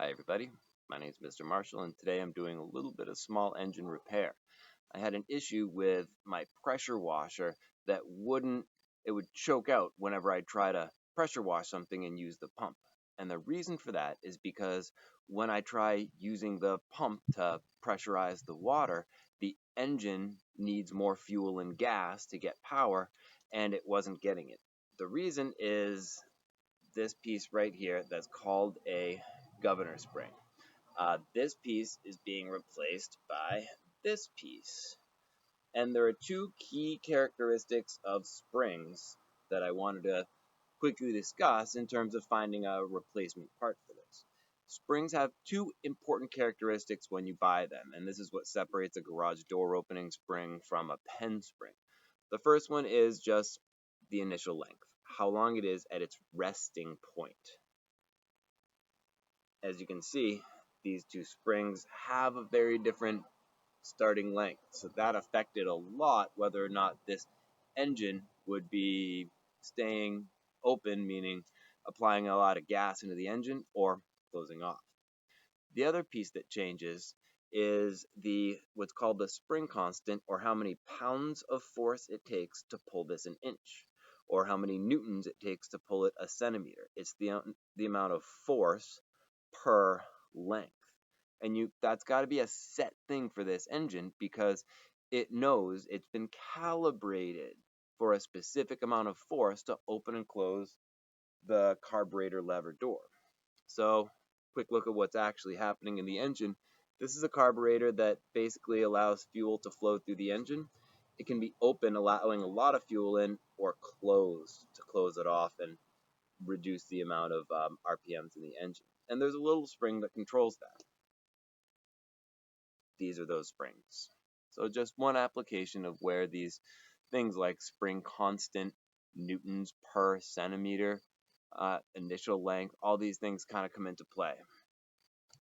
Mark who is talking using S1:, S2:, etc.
S1: Hi everybody, my name is Mr. Marshall and today I'm doing a little bit of small engine repair. I had an issue with my pressure washer that it would choke out whenever I try to pressure wash something and use the pump. And the reason for that is because when I try using the pump to pressurize the water, the engine needs more fuel and gas to get power and it wasn't getting it. The reason is this piece right here that's called a governor spring. This piece is being replaced by this piece. And there are two key characteristics of springs that I wanted to quickly discuss in terms of finding a replacement part for this. Springs have two important characteristics when you buy them, and this is what separates a garage door opening spring from a pen spring. The first one is just the initial length, how long it is at its resting point. As you can see, these two springs have a very different starting length. So that affected a lot whether or not this engine would be staying open, meaning applying a lot of gas into the engine, or closing off. The other piece that changes is the what's called the spring constant, or how many pounds of force it takes to pull this an inch, or how many newtons it takes to pull it a centimeter. It's the amount of force per length. And that's got to be a set thing for this engine because it knows it's been calibrated for a specific amount of force to open and close the carburetor lever door. So, quick look at what's actually happening in the engine. This is a carburetor that basically allows fuel to flow through the engine. It can be open, allowing a lot of fuel in, or closed to close it off and reduce the amount of RPMs in the engine. And there's a little spring that controls that. These are those springs. So just one application of where these things like spring constant, newtons per centimeter, initial length, all these things kind of come into play.